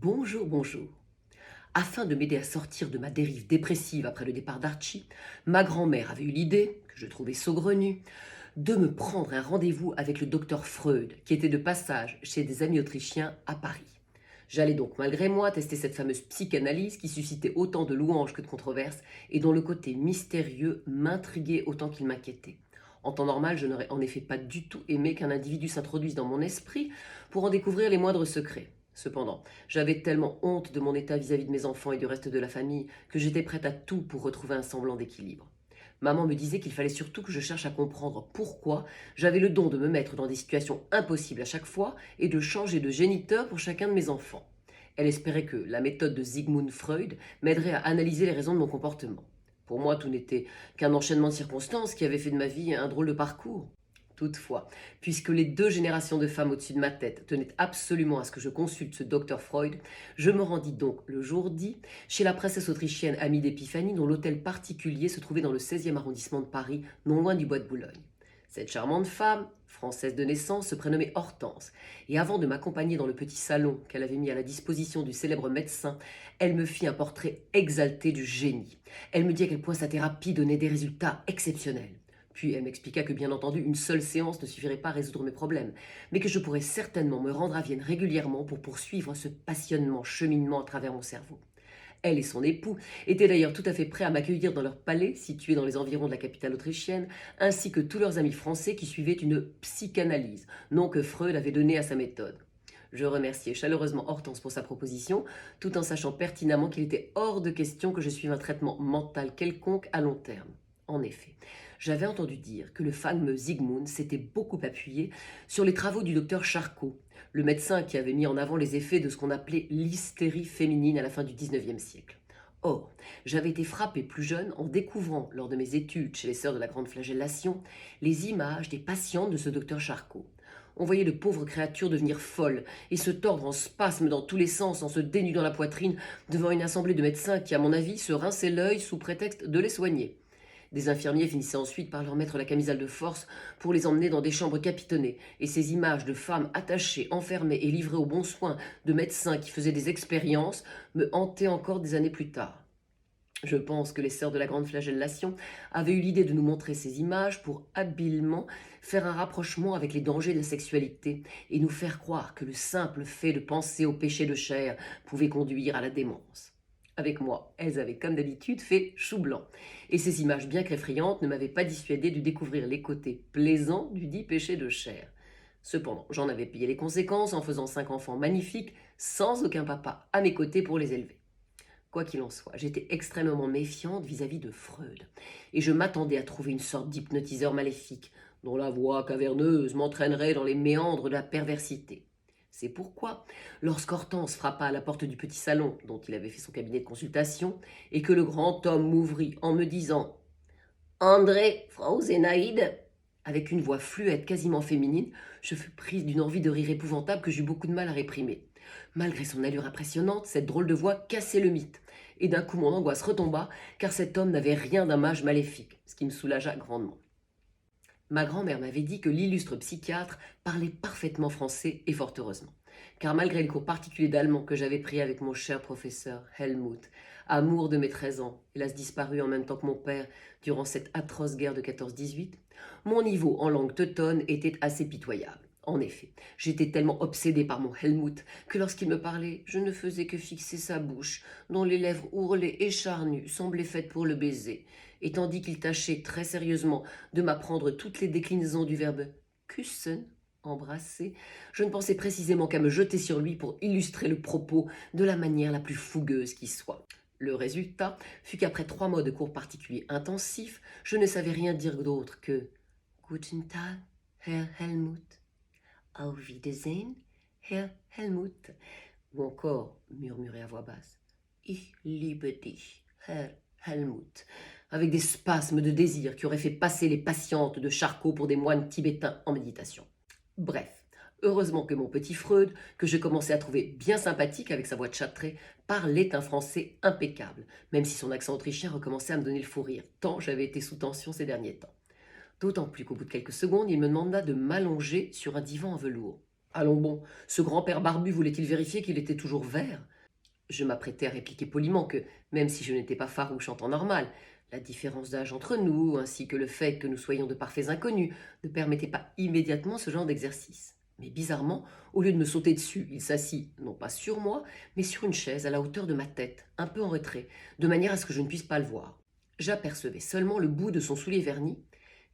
Bonjour, bonjour. Afin de m'aider à sortir de ma dérive dépressive après le départ d'Archie, ma grand-mère avait eu l'idée, que je trouvais saugrenue, de me prendre un rendez-vous avec le docteur Freud, qui était de passage chez des amis autrichiens à Paris. J'allais donc malgré moi tester cette fameuse psychanalyse qui suscitait autant de louanges que de controverses et dont le côté mystérieux m'intriguait autant qu'il m'inquiétait. En temps normal, je n'aurais en effet pas du tout aimé qu'un individu s'introduise dans mon esprit pour en découvrir les moindres secrets. Cependant, j'avais tellement honte de mon état vis-à-vis de mes enfants et du reste de la famille que j'étais prête à tout pour retrouver un semblant d'équilibre. Maman me disait qu'il fallait surtout que je cherche à comprendre pourquoi j'avais le don de me mettre dans des situations impossibles à chaque fois et de changer de géniteur pour chacun de mes enfants. Elle espérait que la méthode de Sigmund Freud m'aiderait à analyser les raisons de mon comportement. Pour moi, tout n'était qu'un enchaînement de circonstances qui avait fait de ma vie un drôle de parcours. Toutefois, puisque les deux générations de femmes au-dessus de ma tête tenaient absolument à ce que je consulte ce docteur Freud, je me rendis donc le jour dit chez la princesse autrichienne Amie d'Épiphanie, dont l'hôtel particulier se trouvait dans le 16e arrondissement de Paris, non loin du bois de Boulogne. Cette charmante femme, française de naissance, se prénommait Hortense, et avant de m'accompagner dans le petit salon qu'elle avait mis à la disposition du célèbre médecin, elle me fit un portrait exalté du génie. Elle me dit à quel point sa thérapie donnait des résultats exceptionnels. Puis elle m'expliqua que bien entendu une seule séance ne suffirait pas à résoudre mes problèmes, mais que je pourrais certainement me rendre à Vienne régulièrement pour poursuivre ce passionnant cheminement à travers mon cerveau. Elle et son époux étaient d'ailleurs tout à fait prêts à m'accueillir dans leur palais, situé dans les environs de la capitale autrichienne, ainsi que tous leurs amis français qui suivaient une psychanalyse, nom que Freud avait donné à sa méthode. Je remerciai chaleureusement Hortense pour sa proposition, tout en sachant pertinemment qu'il était hors de question que je suive un traitement mental quelconque à long terme. En effet, j'avais entendu dire que le fameux Sigmund s'était beaucoup appuyé sur les travaux du docteur Charcot, le médecin qui avait mis en avant les effets de ce qu'on appelait l'hystérie féminine à la fin du XIXe siècle. Or, j'avais été frappée plus jeune en découvrant, lors de mes études chez les Sœurs de la Grande Flagellation, les images des patientes de ce docteur Charcot. On voyait de pauvres créatures devenir folles et se tordre en spasmes dans tous les sens en se dénudant la poitrine devant une assemblée de médecins qui, à mon avis, se rinçaient l'œil sous prétexte de les soigner. Des infirmiers finissaient ensuite par leur mettre la camisole de force pour les emmener dans des chambres capitonnées, et ces images de femmes attachées, enfermées et livrées aux bons soins de médecins qui faisaient des expériences me hantaient encore des années plus tard. Je pense que les sœurs de la Grande Flagellation avaient eu l'idée de nous montrer ces images pour habilement faire un rapprochement avec les dangers de la sexualité et nous faire croire que le simple fait de penser au péché de chair pouvait conduire à la démence. Avec moi, elles avaient comme d'habitude fait chou blanc. Et ces images bien qu'effrayantes ne m'avaient pas dissuadé de découvrir les côtés plaisants du dit péché de chair. Cependant, j'en avais payé les conséquences en faisant 5 enfants magnifiques sans aucun papa à mes côtés pour les élever. Quoi qu'il en soit, j'étais extrêmement méfiante vis-à-vis de Freud, et je m'attendais à trouver une sorte d'hypnotiseur maléfique, dont la voix caverneuse m'entraînerait dans les méandres de la perversité. C'est pourquoi, lorsqu'Hortense frappa à la porte du petit salon dont il avait fait son cabinet de consultation, et que le grand homme m'ouvrit en me disant « André, Frau Zénaïde », avec une voix fluette quasiment féminine, je fus prise d'une envie de rire épouvantable que j'eus beaucoup de mal à réprimer. Malgré son allure impressionnante, cette drôle de voix cassait le mythe. Et d'un coup mon angoisse retomba, car cet homme n'avait rien d'un mage maléfique, ce qui me soulagea grandement. Ma grand-mère m'avait dit que l'illustre psychiatre parlait parfaitement français, et fort heureusement. Car malgré le cours particulier d'allemand que j'avais pris avec mon cher professeur Helmut, amour de mes 13 ans, hélas disparu en même temps que mon père durant cette atroce guerre de 14-18, mon niveau en langue teutonne était assez pitoyable. En effet, j'étais tellement obsédée par mon Helmut que lorsqu'il me parlait, je ne faisais que fixer sa bouche, dont les lèvres ourlées et charnues semblaient faites pour le baiser, et tandis qu'il tâchait très sérieusement de m'apprendre toutes les déclinaisons du verbe küssen, embrasser, je ne pensais précisément qu'à me jeter sur lui pour illustrer le propos de la manière la plus fougueuse qui soit. Le résultat fut qu'après 3 mois de cours particuliers intensifs, je ne savais rien dire d'autre que « Guten Tag, Herr Helmut ». Auf Wiedersehen, Herr Helmut, ou encore, murmuré à voix basse, Ich liebe dich, Herr Helmut, avec des spasmes de désir qui auraient fait passer les patientes de Charcot pour des moines tibétains en méditation. Bref, heureusement que mon petit Freud, que je commençais à trouver bien sympathique avec sa voix de châtré, parlait un français impeccable, même si son accent autrichien recommençait à me donner le fou rire, tant j'avais été sous tension ces derniers temps. D'autant plus qu'au bout de quelques secondes, il me demanda de m'allonger sur un divan en velours. Allons bon, ce grand-père barbu voulait-il vérifier qu'il était toujours vert? Je m'apprêtais à répliquer poliment que, même si je n'étais pas farouche en temps normal, la différence d'âge entre nous, ainsi que le fait que nous soyons de parfaits inconnus, ne permettaient pas immédiatement ce genre d'exercice. Mais bizarrement, au lieu de me sauter dessus, il s'assit, non pas sur moi, mais sur une chaise à la hauteur de ma tête, un peu en retrait, de manière à ce que je ne puisse pas le voir. J'apercevais seulement le bout de son soulier verni,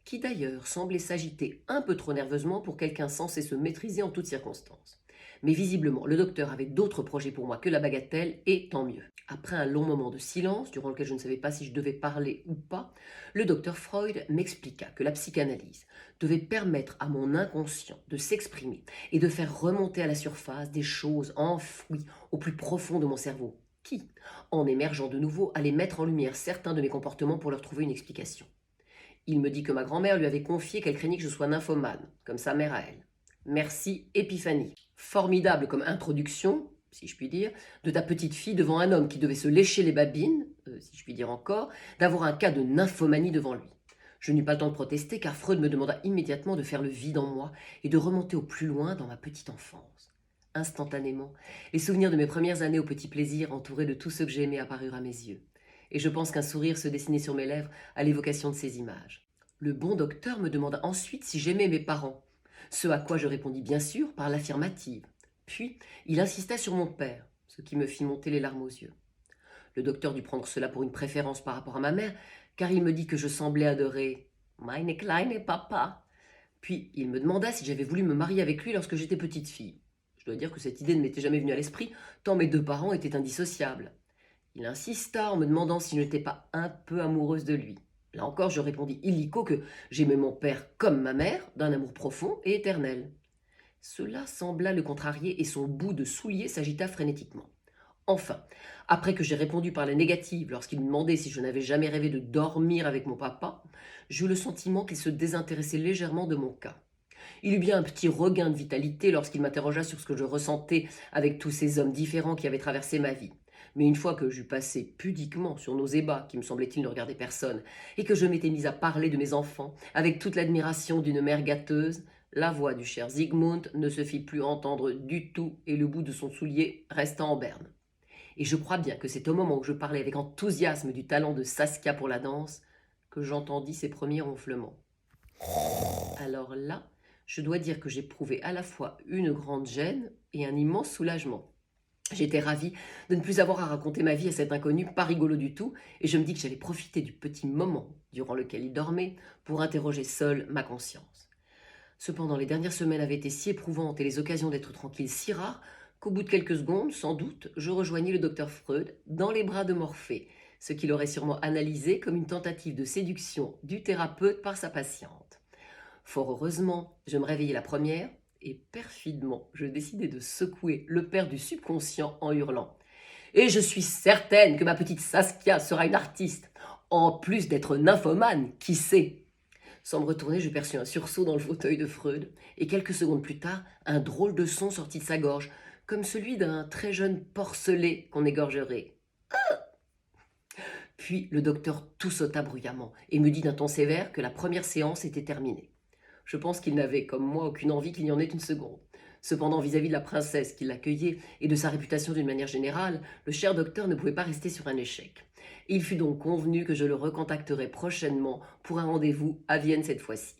qui d'ailleurs semblait s'agiter un peu trop nerveusement pour quelqu'un censé se maîtriser en toutes circonstances. Mais visiblement, le docteur avait d'autres projets pour moi que la bagatelle, et tant mieux. Après un long moment de silence, durant lequel je ne savais pas si je devais parler ou pas, le docteur Freud m'expliqua que la psychanalyse devait permettre à mon inconscient de s'exprimer et de faire remonter à la surface des choses enfouies au plus profond de mon cerveau, qui, en émergeant de nouveau, allait mettre en lumière certains de mes comportements pour leur trouver une explication. Il me dit que ma grand-mère lui avait confié qu'elle craignait que je sois nymphomane, comme sa mère à elle. Merci, Épiphanie. Formidable comme introduction, si je puis dire, de ta petite fille devant un homme qui devait se lécher les babines, si je puis dire encore, d'avoir un cas de nymphomanie devant lui. Je n'eus pas le temps de protester car Freud me demanda immédiatement de faire le vide en moi et de remonter au plus loin dans ma petite enfance. Instantanément, les souvenirs de mes premières années au petit plaisir entourés de tout ce que j'aimais apparurent à mes yeux. Et je pense qu'un sourire se dessinait sur mes lèvres à l'évocation de ces images. Le bon docteur me demanda ensuite si j'aimais mes parents, ce à quoi je répondis bien sûr par l'affirmative. Puis, il insista sur mon père, ce qui me fit monter les larmes aux yeux. Le docteur dut prendre cela pour une préférence par rapport à ma mère, car il me dit que je semblais adorer Meine kleine Papa. Puis, il me demanda si j'avais voulu me marier avec lui lorsque j'étais petite fille. Je dois dire que cette idée ne m'était jamais venue à l'esprit, tant mes deux parents étaient indissociables. Il insista en me demandant si je n'étais pas un peu amoureuse de lui. Là encore, je répondis illico que j'aimais mon père comme ma mère, d'un amour profond et éternel. Cela sembla le contrarier et son bout de soulier s'agita frénétiquement. Enfin, après que j'ai répondu par la négative lorsqu'il me demandait si je n'avais jamais rêvé de dormir avec mon papa, j'eus le sentiment qu'il se désintéressait légèrement de mon cas. Il eut bien un petit regain de vitalité lorsqu'il m'interrogea sur ce que je ressentais avec tous ces hommes différents qui avaient traversé ma vie. Mais une fois que j'eus passé pudiquement sur nos ébats, qui me semblait-il ne regardaient personne, et que je m'étais mise à parler de mes enfants, avec toute l'admiration d'une mère gâteuse, la voix du cher Zygmunt ne se fit plus entendre du tout, et le bout de son soulier resta en berne. Et je crois bien que c'est au moment où je parlais avec enthousiasme du talent de Saskia pour la danse, que j'entendis ses premiers ronflements. Alors là, je dois dire que j'éprouvais à la fois une grande gêne et un immense soulagement. J'étais ravie de ne plus avoir à raconter ma vie à cet inconnu pas rigolo du tout, et je me dis que j'allais profiter du petit moment durant lequel il dormait pour interroger seule ma conscience. Cependant, les dernières semaines avaient été si éprouvantes et les occasions d'être tranquille si rares qu'au bout de quelques secondes, sans doute, je rejoignis le docteur Freud dans les bras de Morphée, ce qu'il aurait sûrement analysé comme une tentative de séduction du thérapeute par sa patiente. Fort heureusement, je me réveillai la première, et perfidement, je décidai de secouer le père du subconscient en hurlant. Et je suis certaine que ma petite Saskia sera une artiste, en plus d'être nymphomane, qui sait. Sans me retourner, je perçus un sursaut dans le fauteuil de Freud, et quelques secondes plus tard, un drôle de son sortit de sa gorge, comme celui d'un très jeune porcelet qu'on égorgerait. Puis le docteur toussota bruyamment, et me dit d'un ton sévère que la première séance était terminée. Je pense qu'il n'avait, comme moi, aucune envie qu'il y en ait une seconde. Cependant, vis-à-vis de la princesse qui l'accueillait et de sa réputation d'une manière générale, le cher docteur ne pouvait pas rester sur un échec. Il fut donc convenu que je le recontacterai prochainement pour un rendez-vous à Vienne cette fois-ci.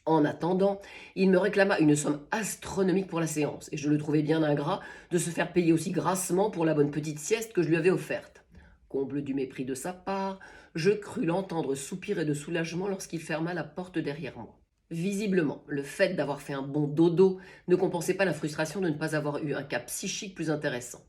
En attendant, il me réclama une somme astronomique pour la séance, et je le trouvais bien ingrat de se faire payer aussi grassement pour la bonne petite sieste que je lui avais offerte. Comble du mépris de sa part, je crus l'entendre soupirer de soulagement lorsqu'il ferma la porte derrière moi. Visiblement, le fait d'avoir fait un bon dodo ne compensait pas la frustration de ne pas avoir eu un cas psychique plus intéressant.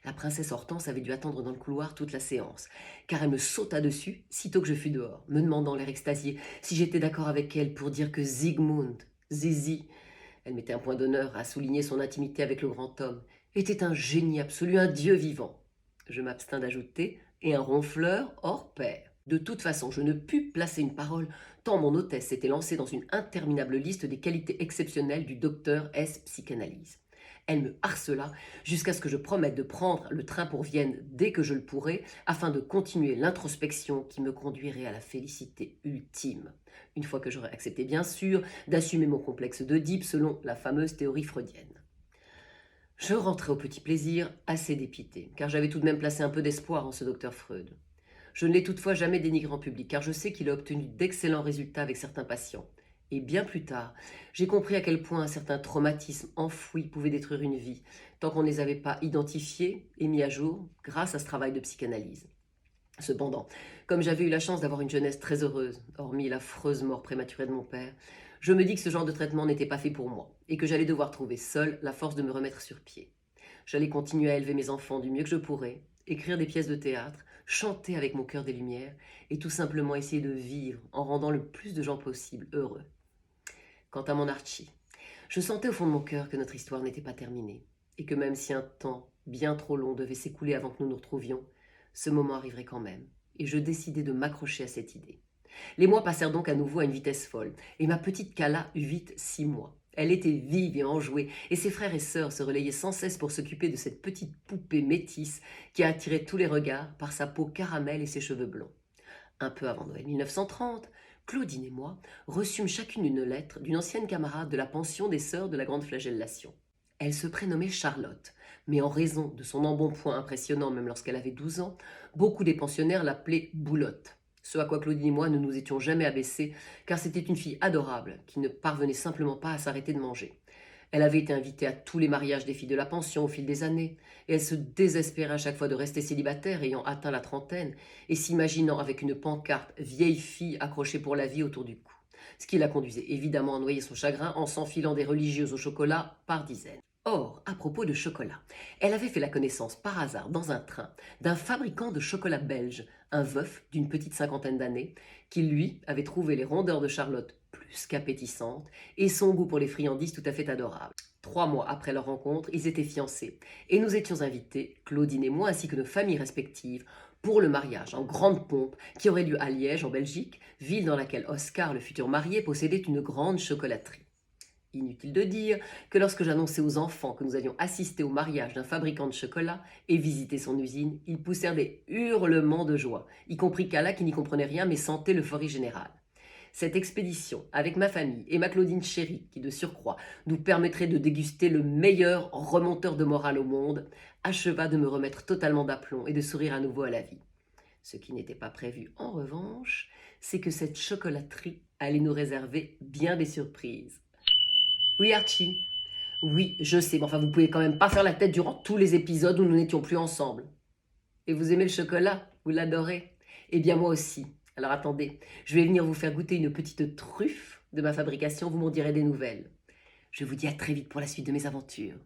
La princesse Hortense avait dû attendre dans le couloir toute la séance, car elle me sauta dessus sitôt que je fus dehors, me demandant l'air extasié si j'étais d'accord avec elle pour dire que Zygmunt, Zizi, elle mettait un point d'honneur à souligner son intimité avec le grand homme, était un génie absolu, un dieu vivant. Je m'abstins d'ajouter, et un ronfleur hors pair. De toute façon, je ne pus placer une parole, tant mon hôtesse s'était lancée dans une interminable liste des qualités exceptionnelles du docteur S. Psychanalyse. Elle me harcela jusqu'à ce que je promette de prendre le train pour Vienne dès que je le pourrais, afin de continuer l'introspection qui me conduirait à la félicité ultime. Une fois que j'aurais accepté, bien sûr, d'assumer mon complexe d'Oedipe selon la fameuse théorie freudienne. Je rentrais au petit plaisir, assez dépité, car j'avais tout de même placé un peu d'espoir en ce docteur Freud. Je ne l'ai toutefois jamais dénigré en public, car je sais qu'il a obtenu d'excellents résultats avec certains patients. Et bien plus tard, j'ai compris à quel point un certain traumatisme enfoui pouvait détruire une vie, tant qu'on ne les avait pas identifiés et mis à jour grâce à ce travail de psychanalyse. Cependant, comme j'avais eu la chance d'avoir une jeunesse très heureuse, hormis l'affreuse mort prématurée de mon père, je me dis que ce genre de traitement n'était pas fait pour moi, et que j'allais devoir trouver seule la force de me remettre sur pied. J'allais continuer à élever mes enfants du mieux que je pourrais, écrire des pièces de théâtre, chanter avec mon cœur des lumières, et tout simplement essayer de vivre en rendant le plus de gens possible heureux. Quant à mon Archie, je sentais au fond de mon cœur que notre histoire n'était pas terminée, et que même si un temps bien trop long devait s'écouler avant que nous nous retrouvions, ce moment arriverait quand même, et je décidai de m'accrocher à cette idée. Les mois passèrent donc à nouveau à une vitesse folle, et ma petite Kala eut vite 6 mois. Elle était vive et enjouée, et ses frères et sœurs se relayaient sans cesse pour s'occuper de cette petite poupée métisse qui attirait tous les regards par sa peau caramel et ses cheveux blonds. Un peu avant Noël 1930, Claudine et moi reçûmes chacune une lettre d'une ancienne camarade de la pension des sœurs de la Grande Flagellation. Elle se prénommait Charlotte, mais en raison de son embonpoint impressionnant même lorsqu'elle avait 12 ans, beaucoup des pensionnaires l'appelaient Boulotte. Ce à quoi Claudine et moi ne nous étions jamais abaissés, car c'était une fille adorable qui ne parvenait simplement pas à s'arrêter de manger. Elle avait été invitée à tous les mariages des filles de la pension au fil des années, et elle se désespérait à chaque fois de rester célibataire ayant atteint la trentaine, et s'imaginant avec une pancarte vieille fille accrochée pour la vie autour du cou. Ce qui la conduisait évidemment à noyer son chagrin en s'enfilant des religieuses au chocolat par dizaines. Or, à propos de chocolat, elle avait fait la connaissance par hasard dans un train d'un fabricant de chocolat belge, un veuf d'une petite cinquantaine d'années, qui lui avait trouvé les rondeurs de Charlotte plus qu'appétissantes et son goût pour les friandises tout à fait adorable. 3 mois après leur rencontre, ils étaient fiancés et nous étions invités, Claudine et moi ainsi que nos familles respectives, pour le mariage en grande pompe qui aurait lieu à Liège en Belgique, ville dans laquelle Oscar, le futur marié, possédait une grande chocolaterie. Inutile de dire que lorsque j'annonçai aux enfants que nous allions assister au mariage d'un fabricant de chocolat et visiter son usine, ils poussèrent des hurlements de joie, y compris Kala qui n'y comprenait rien mais sentait l'euphorie générale. Cette expédition, avec ma famille et ma Claudine chérie, qui de surcroît nous permettrait de déguster le meilleur remonteur de morale au monde, acheva de me remettre totalement d'aplomb et de sourire à nouveau à la vie. Ce qui n'était pas prévu en revanche, c'est que cette chocolaterie allait nous réserver bien des surprises. Oui, Archie. Oui, je sais, mais enfin, vous pouvez quand même pas faire la tête durant tous les épisodes où nous n'étions plus ensemble. Et vous aimez le chocolat? Vous l'adorez? Eh bien, moi aussi. Alors attendez, je vais venir vous faire goûter une petite truffe de ma fabrication, vous m'en direz des nouvelles. Je vous dis à très vite pour la suite de mes aventures.